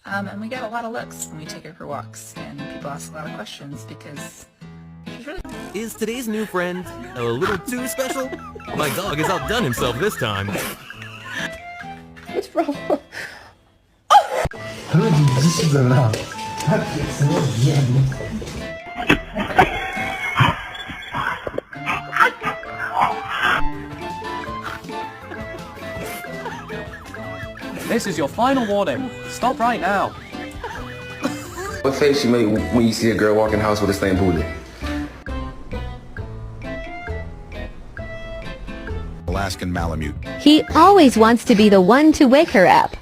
And we get a lot of looks when we take her for walks, and people ask a lot of questions because she's really... Is today's new friend a little too special? My dog has outdone himself this time. What's wrong? This is your final warning. Stop right now. What face you make when you see a girl walk in the house with a stained booty? Alaskan Malamute. He always wants to be the one to wake her up.